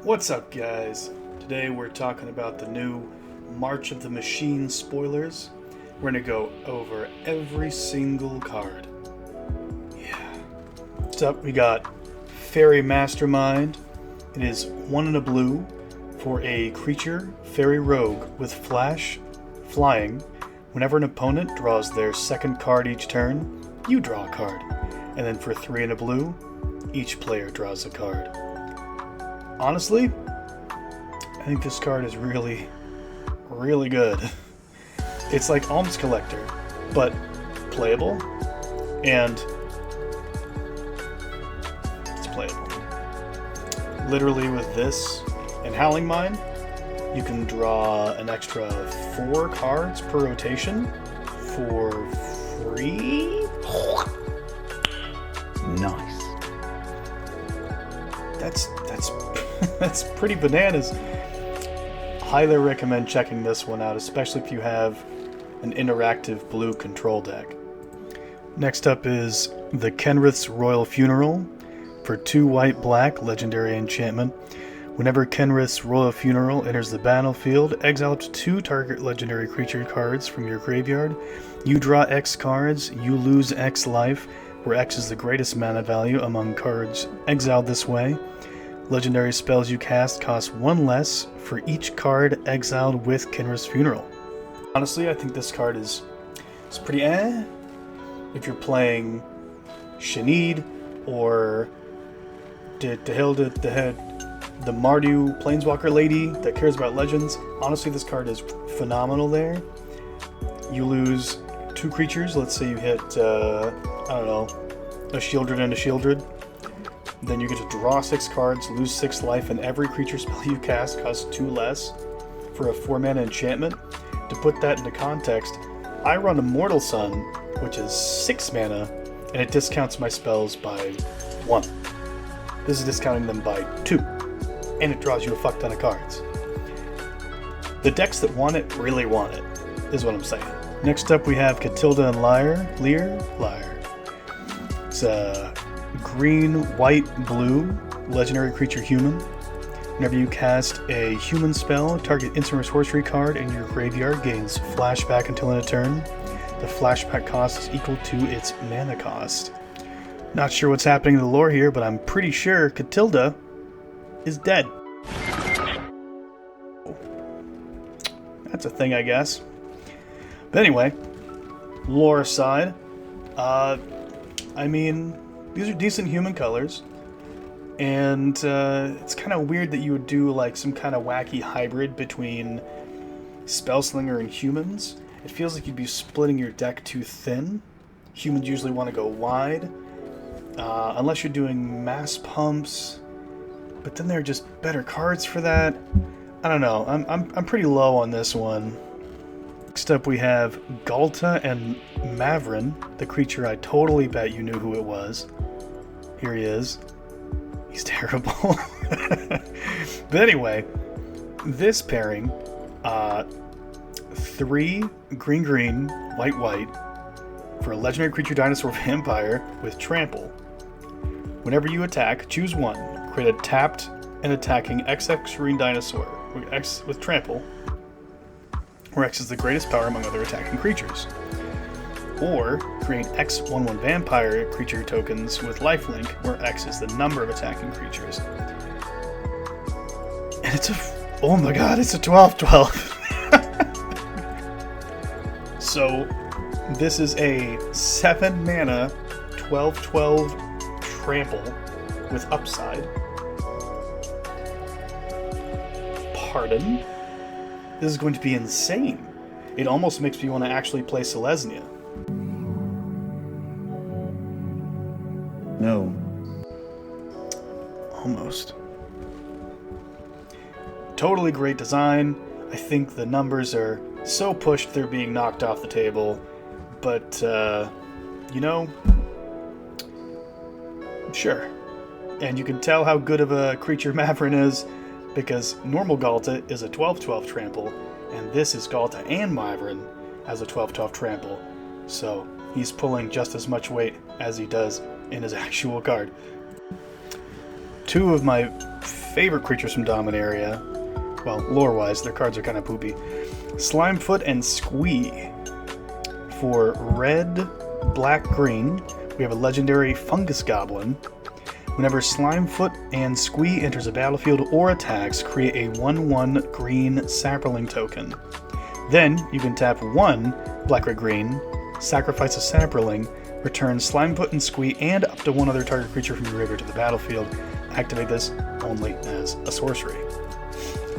What's up, guys? Today we're talking about the new March of the Machine spoilers. We're gonna go over every single card. Yeah. Next up, we got Fairy Mastermind. It is 1 and a blue for a creature, Fairy Rogue, with Flash, flying. Whenever an opponent draws their second card each turn, you draw a card. And then for 3 and a blue, each player draws a card. Honestly, I think this card is really good. It's like Alms Collector, but playable, and it's playable. Literally with this and Howling Mine, you can draw an extra 4 cards per rotation for free. Nice. That's pretty bananas. Highly recommend checking this one out, especially if you have an interactive blue control deck. Next up is the Kenrith's Royal Funeral for 2 white-black legendary enchantment. Whenever Kenrith's Royal Funeral enters the battlefield, exile up to 2 target legendary creature cards from your graveyard. You draw X cards, you lose X life, where X is the greatest mana value among cards exiled this way. Legendary spells you cast cost 1 less for each card exiled with Kenrith's Funeral. Honestly, I think this card is pretty if you're playing Shanid or the Mardu Planeswalker lady that cares about legends. Honestly, this card is phenomenal there. You lose 2 creatures. Let's say you hit, I don't know, a Shieldred and a Shieldred. Then you get to draw 6 cards, lose 6 life, and every creature spell you cast costs 2 less for a 4-mana enchantment. To put that into context, I run Immortal Sun, which is 6 mana, and it discounts my spells by 1. This is discounting them by 2, and it draws you a fuck ton of cards. The decks that want it really want it, is what I'm saying. Next up we have Katilda and Lier. It's a green, white, blue, legendary creature human. Whenever you cast a human spell, target instant or sorcery card in your graveyard gains flashback until end of turn. The flashback cost is equal to its mana cost. Not sure what's happening in the lore here, but I'm pretty sure Katilda is dead. That's a thing, I guess. But anyway, lore aside, I mean, these are decent human colors, and it's kind of weird that you would do like some kind of wacky hybrid between Spellslinger and humans. It feels like you'd be splitting your deck too thin. Humans usually want to go wide, unless you're doing mass pumps, but then there are just better cards for that. I don't know. I'm pretty low on this one. Next up we have Ghalta and Mavren, the creature I totally bet you knew who it was. Here he is. He's terrible. But anyway, this pairing, 3 green, white, for a legendary creature dinosaur vampire with trample. Whenever you attack, choose 1. Create a tapped and attacking XX green dinosaur with trample, where X is the greatest power among other attacking creatures. Or create X11 vampire creature tokens with lifelink, where X is the number of attacking creatures. And it's oh my god, it's a 12/12. So this is a 7 mana 12/12 trample with upside. Pardon? This is going to be insane. It almost makes me want to actually play Selesnya. No. Almost. Totally great design. I think the numbers are so pushed they're being knocked off the table. But, you know, sure. And you can tell how good of a creature Mavren is, because normal Ghalta is a 12/12 trample, and this is Ghalta and Mavren as a 12/12 trample. So he's pulling just as much weight as he does in his actual card. Two of my favorite creatures from Dominaria. Well, lore-wise, their cards are kind of poopy. Slimefoot and Squee. For red, black, green, we have a legendary Fungus Goblin. Whenever Slimefoot and Squee enters a battlefield or attacks, create a 1/1 green Saproling token. Then, you can tap 1 black or green, sacrifice a Saproling, return Slimefoot and Squee and up to 1 other target creature from your graveyard to the battlefield. Activate this only as a sorcery.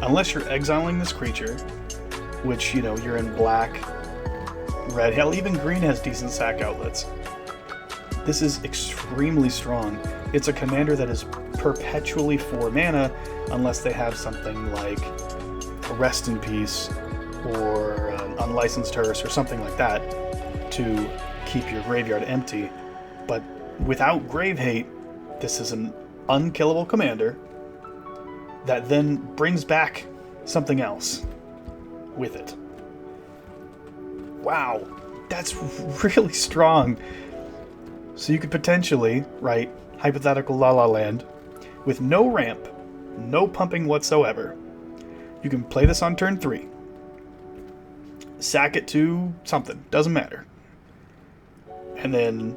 Unless you're exiling this creature, which, you know, you're in black, red, hell, even green has decent sack outlets. This is extremely strong. It's a commander that is perpetually 4 mana, unless they have something like a Rest in Peace or an Unlicensed Hearse or something like that to keep your graveyard empty. But without Grave Hate, this is an unkillable commander that then brings back something else with it. Wow, that's really strong. So you could potentially write hypothetical La La Land with no ramp, no pumping whatsoever. You can play this on turn 3. Sack it to something, doesn't matter. And then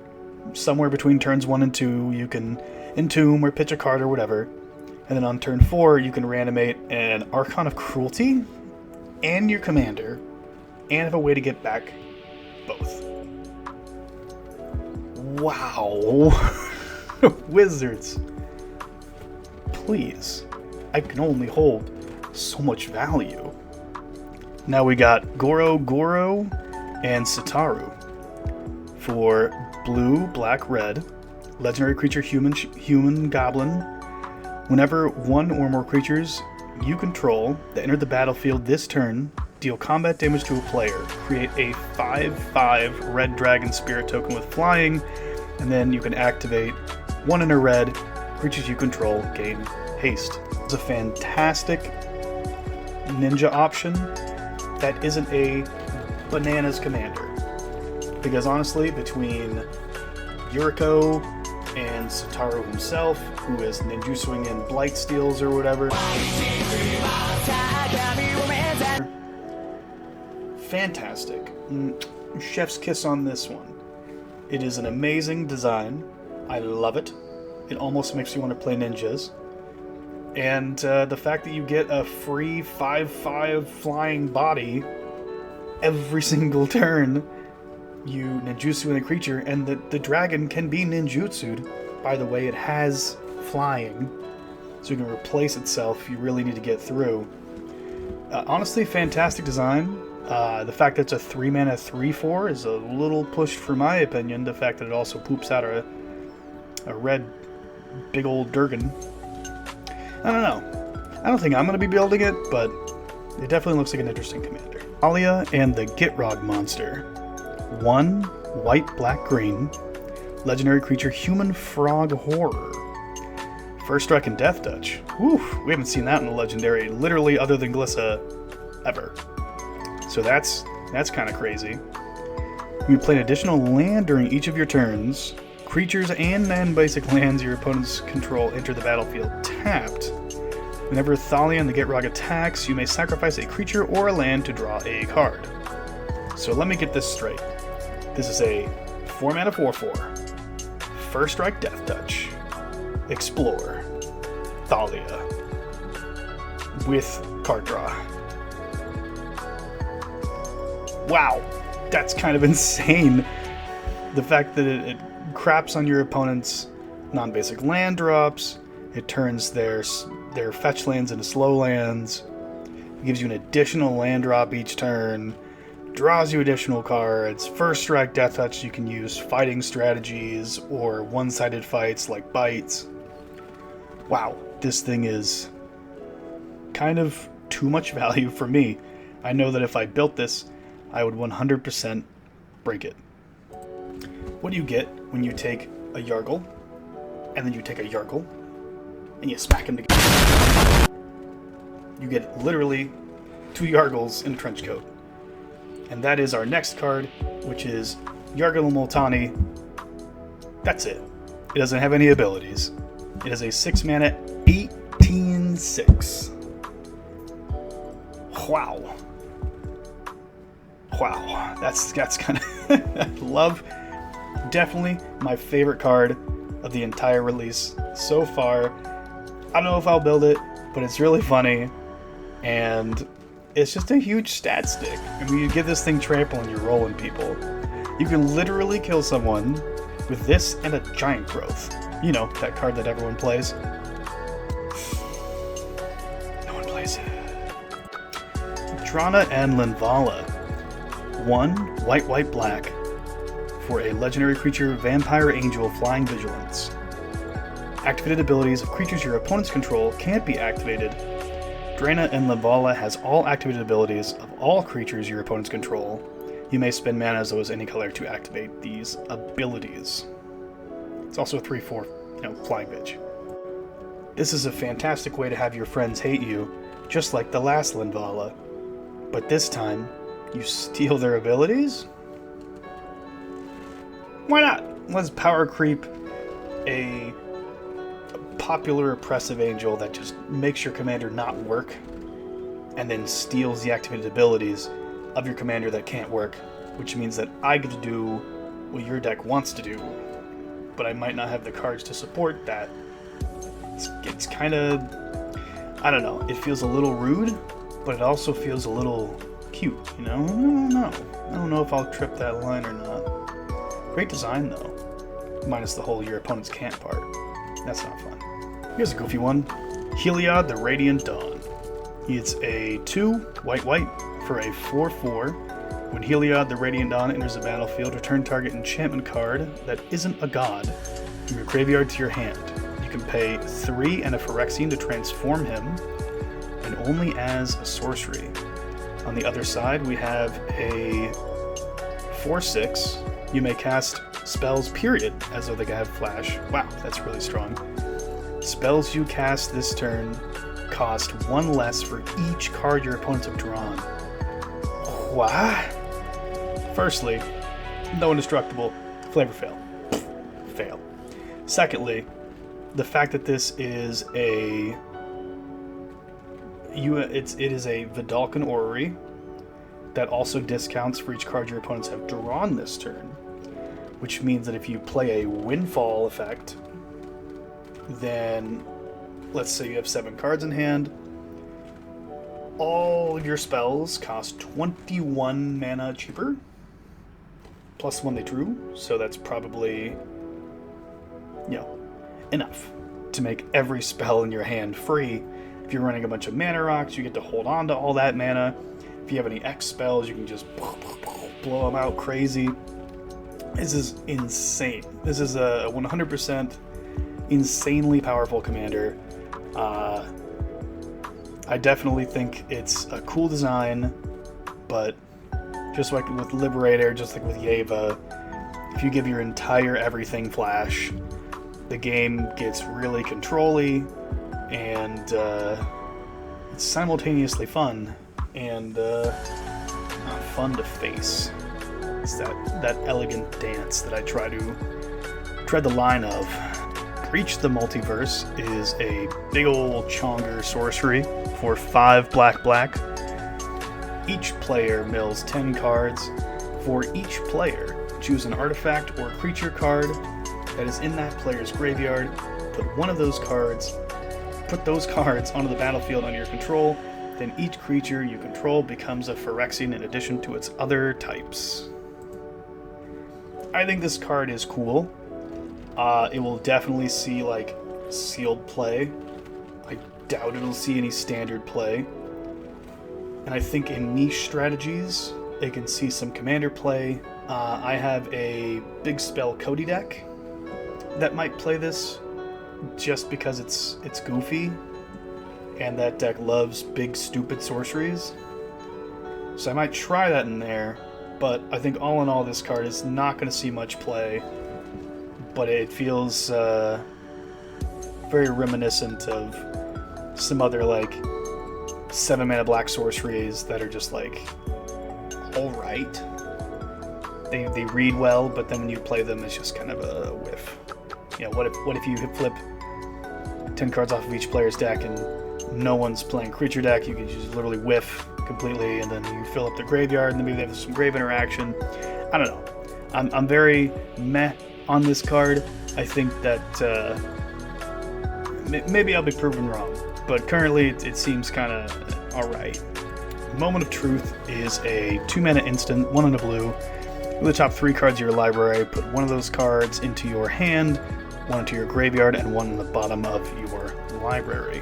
somewhere between turns 1 and 2, you can entomb or pitch a card or whatever. And then on turn 4, you can reanimate an Archon of Cruelty and your commander, and have a way to get back both. Wow. Wizards. Please. I can only hold so much value. Now we got Goro Goro and Sitaru. For blue, black, red, legendary creature human goblin. Whenever 1 or more creatures you control that enter the battlefield this turn deal combat damage to a player, create a 5/5 red dragon spirit token with flying, and then you can activate 1 in a red. Creatures you control gain haste. It's a fantastic ninja option that isn't a bananas commander. Because honestly, between Yuriko and Sitaru himself, who is ninjutsuing in Blightsteals or whatever, fantastic. Chef's kiss on this one. It is an amazing design. I love it. It almost makes you want to play ninjas. And the fact that you get a free 5/5 flying body every single turn, you ninjutsu in a creature, and the dragon can be ninjutsu'd. By the way, it has flying, so it can replace itself if you really need to get through. Honestly, fantastic design. The fact that it's a 3 mana 3/4 is a little pushed for my opinion. The fact that it also poops out a red big old Durgan. I don't know. I don't think I'm going to be building it, but it definitely looks like an interesting commander. Thalia and the Gitrog monster. 1 white, black, green. Legendary creature human frog horror. First strike and death touch. Whew, we haven't seen that in a legendary, literally other than Glissa, ever. So that's kind of crazy. You play an additional land during each of your turns. Creatures and non-basic lands your opponents control enter the battlefield tapped. Whenever Thalia and the Gitrog attacks, you may sacrifice a creature or a land to draw a card. So let me get this straight. This is a 4 mana 4/4. First strike death touch. Explore. Thalia. With card draw. Wow, that's kind of insane. The fact that it craps on your opponent's non-basic land drops, it turns their fetch lands into slow lands, it gives you an additional land drop each turn, draws you additional cards, first strike death touch you can use fighting strategies or one-sided fights like bites. Wow, this thing is kind of too much value for me. I know that if I built this, I would 100% break it. What do you get when you take a Yargle, and then you take a Yargle, and you smack them together? You get literally 2 Yargles in a trench coat. And that is our next card, which is Yargle Multani. That's it. It doesn't have any abilities. It is a 6 mana, 18 1-6. Wow. Wow. That's kind of love. Definitely my favorite card of the entire release so far. I don't know if I'll build it, but it's really funny, and it's just a huge stat stick. I mean, you give this thing trample and you're rolling people. You can literally kill someone with this and a giant growth. You know, that card that everyone plays. No one plays it. Drana and Linvala. 1 white, black for a legendary creature, Vampire Angel, Flying Vigilance. Activated abilities of creatures your opponents control can't be activated. Drana and Linvala has all activated abilities of all creatures your opponents control. You may spend mana as though as any color to activate these abilities. It's also a 3/4, Flying Vig. This is a fantastic way to have your friends hate you, just like the last Linvala. But this time, you steal their abilities? Why not? Let's power creep a popular oppressive angel that just makes your commander not work, and then steals the activated abilities of your commander that can't work, which means that I get to do what your deck wants to do, but I might not have the cards to support that. It's kind of, I don't know, it feels a little rude, but it also feels a little cute, I don't know if I'll trip that line or not. Great design though, minus the whole your opponent's can't part. That's not fun. Here's a goofy one. Heliod the Radiant Dawn. It's a 2 white for a 4/4. When Heliod the Radiant Dawn enters the battlefield, return target enchantment card that isn't a god from your graveyard to your hand. You can pay 3 and a Phyrexian to transform him, and only as a sorcery. On the other side, we have a 4/6. You may cast spells, period, as though they have flash. Wow, that's really strong. Spells you cast this turn cost 1 less for each card your opponents have drawn. What? Firstly, no indestructible. Flavor fail. Fail. Secondly, the fact that this is it is a Vidalcan Orrery that also discounts for each card your opponents have drawn this turn, which means that if you play a Windfall effect, then let's say you have 7 cards in hand, all of your spells cost 21 mana cheaper, plus 1 they drew, so that's probably, enough to make every spell in your hand free. If you're running a bunch of mana rocks, you get to hold on to all that mana. If you have any X spells, you can just blow them out crazy. This is insane. This is a 100% insanely powerful commander. I definitely think it's a cool design, but just like with Liberator, just like with Yeva, if you give your entire everything flash, the game gets really control-y, and it's simultaneously fun and fun to face. It's that elegant dance that I try to tread the line of. Breach the Multiverse is a big ol' Chonger sorcery for 5 black. Each player mills 10 cards. For each player, choose an artifact or creature card that is in that player's graveyard. Put those cards onto the battlefield under your control. Then each creature you control becomes a Phyrexian in addition to its other types. I think this card is cool. It will definitely see sealed play. I doubt it'll see any standard play. And I think in niche strategies, it can see some commander play. I have a big spell Cody deck that might play this just because it's goofy, and that deck loves big stupid sorceries. So I might try that in there, but I think all in all this card is not going to see much play, but it feels very reminiscent of some other 7 mana black sorceries that are just alright. They read well, but then when you play them, it's just kind of a whiff. What if you flip 10 cards off of each player's deck and no one's playing creature deck, you can just literally whiff completely, and then you fill up the graveyard, and then maybe they have some grave interaction. I don't know. I'm very meh on this card. I think that maybe I'll be proven wrong, but currently it seems kind of alright. Moment of Truth is a 2-mana instant, 1 in a blue. With the top 3 cards of your library, put one of those cards into your hand, 1 into your graveyard, and 1 in the bottom of your library.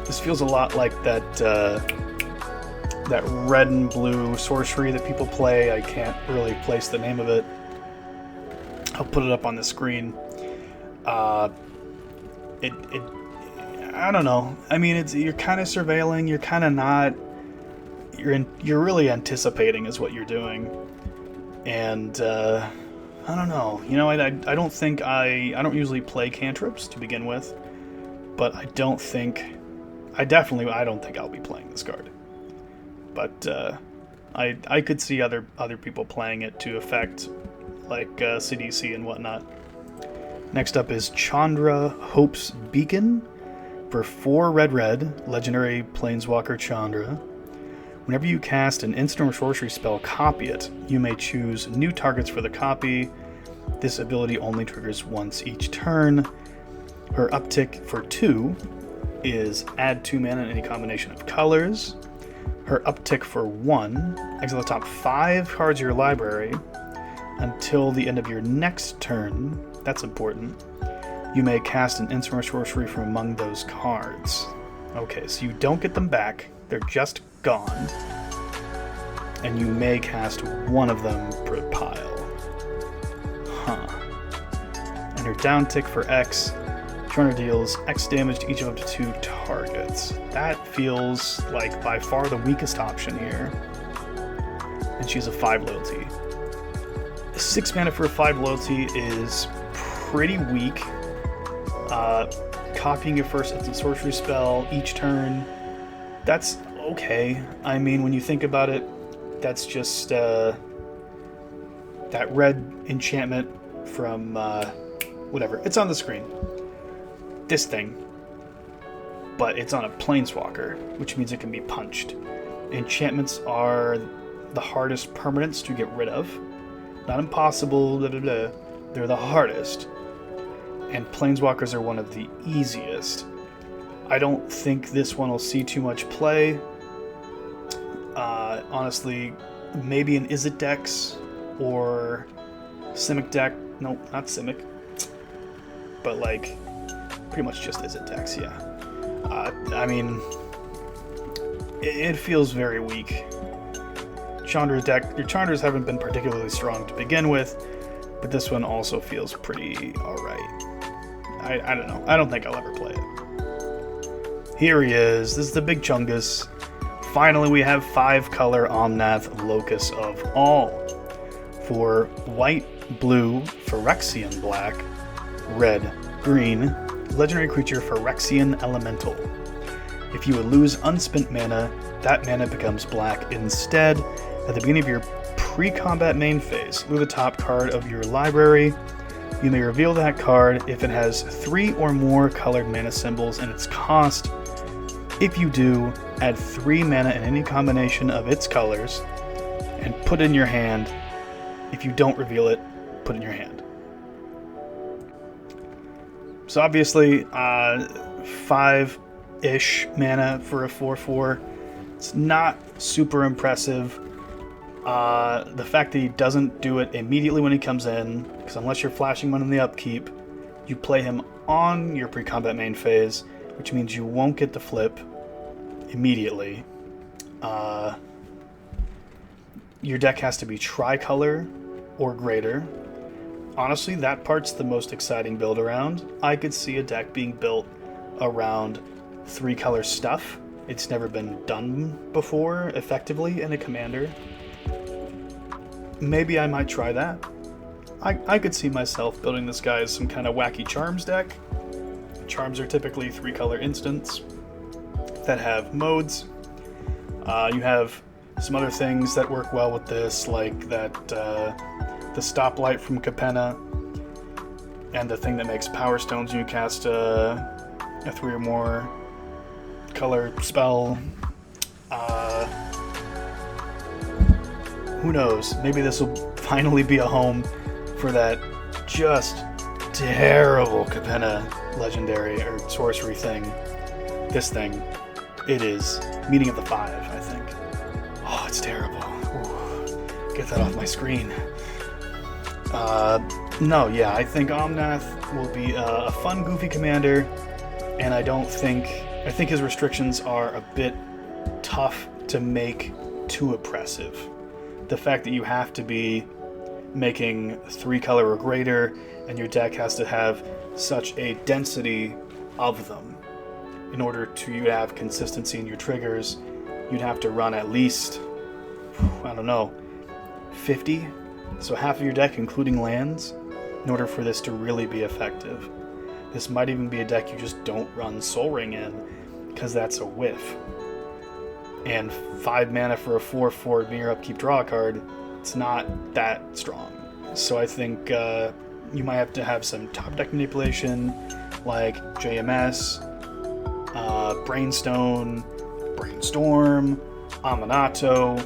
This feels a lot like that red and blue sorcery that people play. I can't really place the name of it. I'll put it up on the screen. I don't know. I mean, you're kind of surveilling. You're kind of not. You're really anticipating is what you're doing, and I don't know. You know, I don't think I don't usually play cantrips to begin with, but I don't think I don't think I'll be playing this card. But I could see other people playing it to effect like CDC and whatnot. Next up is Chandra Hope's Beacon. For 4 red, legendary Planeswalker Chandra. Whenever you cast an instant or sorcery spell, copy it. You may choose new targets for the copy. This ability only triggers once each turn. Her uptick for 2 is add 2 mana in any combination of colors. Her uptick for 1, exile the top 5 cards of your library until the end of your next turn. That's important. You may cast an instant or sorcery from among those cards. Okay, so you don't get them back. They're just gone. And you may cast one of them per pile. Huh. And her down tick for X, Chandra deals X damage to each of up to 2 targets. That feels like by far the weakest option here. And she's a 5 loyalty. 6 mana for a 5 loyalty is pretty weak. Copying your first instant sorcery spell each turn, that's okay. I mean, when you think about it, that's just that red enchantment from whatever. It's on the screen. This thing. But it's on a planeswalker, which means it can be punched. Enchantments are the hardest permanents to get rid of. Not impossible, blah, blah, blah. They're the hardest. And planeswalkers are one of the easiest. I don't think this one will see too much play. Honestly, maybe an Izzet Dex or Simic deck. No, not Simic. But like, pretty much just Izzet Dex, yeah. I mean, it feels very weak. Chandra's deck, your Chandras haven't been particularly strong to begin with, but this one also feels pretty alright. I don't know. I don't think I'll ever play it. Here he is. This is the big Chungus. Finally, we have 5-color Omnath, Locus of All. For white, blue, Phyrexian black, red, green, legendary creature Phyrexian Elemental. If you would lose unspent mana, that mana becomes black instead. At the beginning of your pre-combat main phase, move the top card of your library. You may reveal that card if it has 3 or more colored mana symbols in its cost. If you do, add 3 mana in any combination of its colors and put it in your hand. If you don't reveal it, put it in your hand. So obviously, 5-ish mana for a 4/4. It's not super impressive. The fact that he doesn't do it immediately when he comes in, because unless you're flashing one in the upkeep, you play him on your pre-combat main phase, which means you won't get the flip immediately. Your deck has to be tricolor or greater. Honestly, that part's the most exciting build around. I could see a deck being built around 3-color stuff. It's never been done before effectively in a commander. Maybe I might try that. I could see myself building this guy as some kind of wacky charms deck. Charms are typically 3-color instants that have modes. You have some other things that work well with this, like that the stoplight from Capenna, and the thing that makes Power Stones when you cast a 3 or more color spell. Who knows? Maybe this will finally be a home for that just terrible Capenna legendary or sorcery thing. This thing. It is Meeting of the Five, I think. Oh, it's terrible. Ooh, get that off my screen. No, yeah, I think Omnath will be a fun, goofy commander, and I think his restrictions are a bit tough to make too oppressive. The fact that you have to be making 3 color or greater, and your deck has to have such a density of them. In order to you to have consistency in your triggers, you'd have to run at least, I don't know, 50? So half of your deck, including lands, in order for this to really be effective. This might even be a deck you just don't run Sol Ring in, because that's a whiff. And 5 mana for a 4/4 mirror upkeep draw a card, it's not that strong. So I think you might have to have some top deck manipulation, like JMS, Brainstorm, Aminato.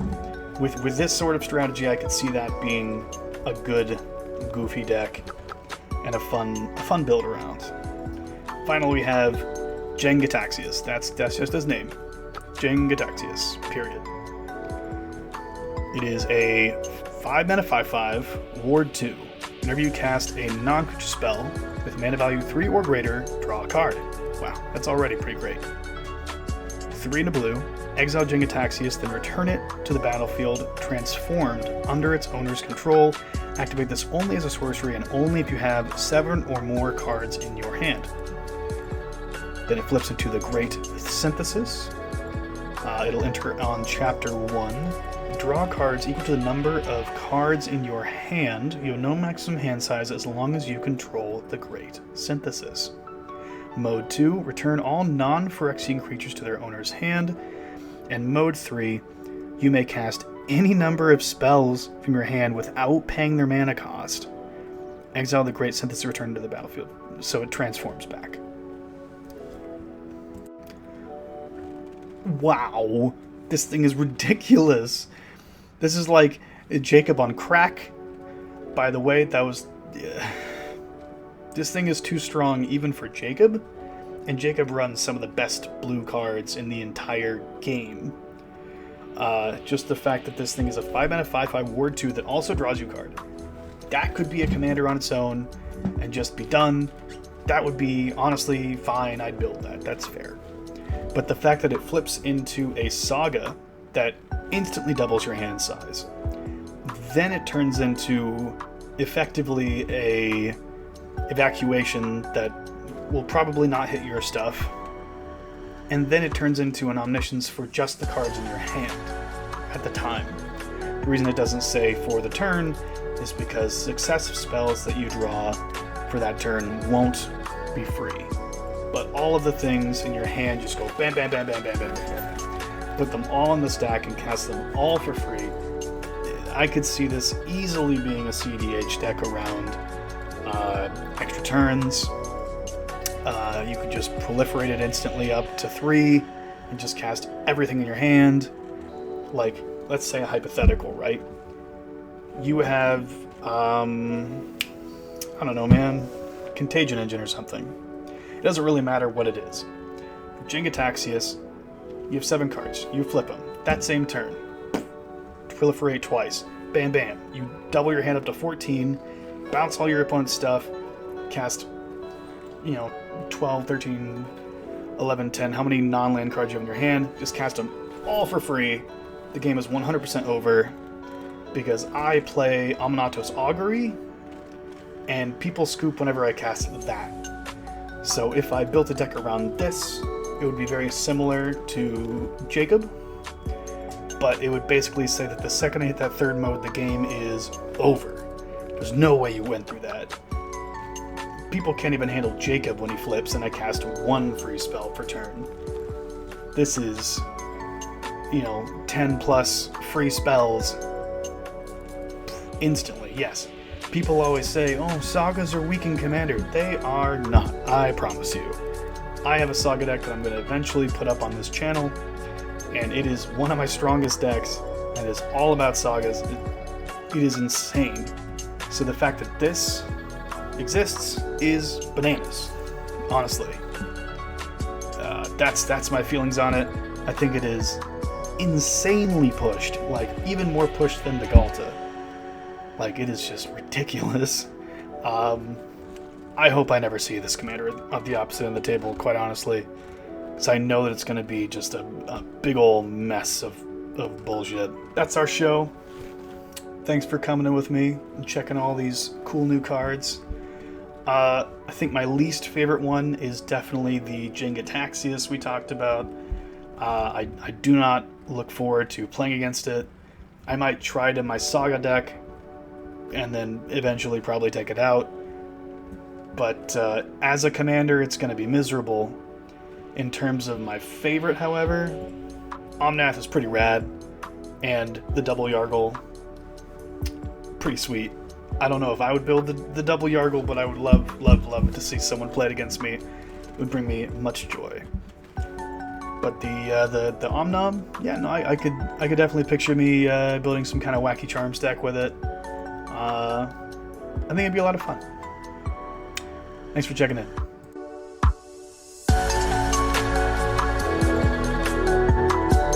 With this sort of strategy, I could see that being a good, goofy deck and a fun build around. Finally, we have Jin-Gitaxias. That's just his name. Jin-Gitaxias, period. It is a 5 mana 5/5, Ward 2. Whenever you cast a non-creature spell with mana value 3 or greater, draw a card. Wow, that's already pretty great. 3 and a blue, exile Jin-Gitaxias, then return it to the battlefield transformed under its owner's control. Activate this only as a sorcery and only if you have 7 or more cards in your hand. Then it flips into the Great Synthesis. It'll enter on Chapter 1. Draw cards equal to the number of cards in your hand. You have no maximum hand size as long as you control the Great Synthesis. Mode 2, return all non-Phyrexian creatures to their owner's hand. And Mode 3, you may cast any number of spells from your hand without paying their mana cost. Exile the Great Synthesis, return to the battlefield, so it transforms back. Wow, this thing is ridiculous. This is like Jacob on crack. By the way, that was... This thing is too strong even for Jacob, and Jacob runs some of the best blue cards in the entire game. Just the fact that this thing is a 5 mana 5/5 Ward 2 that also draws you a card. That could be a commander on its own and just be done. That would be, honestly, fine. I'd build that. That's fair. But the fact that it flips into a Saga that instantly doubles your hand size, then it turns into effectively a evacuation that will probably not hit your stuff, and then it turns into an Omniscience for just the cards in your hand at the time. The reason it doesn't say for the turn is because successive spells that you draw for that turn won't be free. But all of the things in your hand just go bam, bam, bam, bam, bam, bam, bam, bam. Put them all in the stack and cast them all for free. I could see this easily being a CDH deck around extra turns. You could just proliferate it instantly up to 3 and just cast everything in your hand. Like, let's say a hypothetical, right? You have, I don't know, man, Contagion Engine or something. It doesn't really matter what it is. Jin-Gitaxias, you have 7 cards. You flip them. That same turn. Proliferate twice. Bam, bam. You double your hand up to 14, bounce all your opponent's stuff, cast, 12, 13, 11, 10, how many non-land cards you have in your hand, just cast them all for free. The game is 100% over because I play Aminatos Augury, and people scoop whenever I cast that. So if I built a deck around this, it would be very similar to Jacob, but it would basically say that the second I hit that third mode, the game is over. There's no way you went through that. People can't even handle Jacob when he flips, and I cast 1 free spell per turn. This is, 10 plus free spells instantly, yes. People always say, oh, sagas are weak in Commander. They are not, I promise you. I have a Saga deck that I'm going to eventually put up on this channel, and it is one of my strongest decks, and it's all about Sagas. It is insane. So the fact that this exists is bananas, honestly. That's my feelings on it. I think it is insanely pushed, like even more pushed than the Ghalta. Like, it is just ridiculous. I hope I never see this commander of the opposite end of the table, quite honestly, because I know that it's going to be just a big old mess of bullshit. That's our show. Thanks for coming in with me and checking all these cool new cards. I think my least favorite one is definitely the Jin-Gitaxias we talked about. I do not look forward to playing against it. I might try it in my Saga deck and then eventually probably take it out. But as a commander, it's going to be miserable. In terms of my favorite, however, Omnath is pretty rad, and the double Yargle, pretty sweet. I don't know if I would build the double Yargle, but I would love to see someone play it against me. It would bring me much joy. But the Omnom, yeah, no, I could definitely picture me building some kind of wacky charms deck with it. I think it'd be a lot of fun. Thanks for checking in.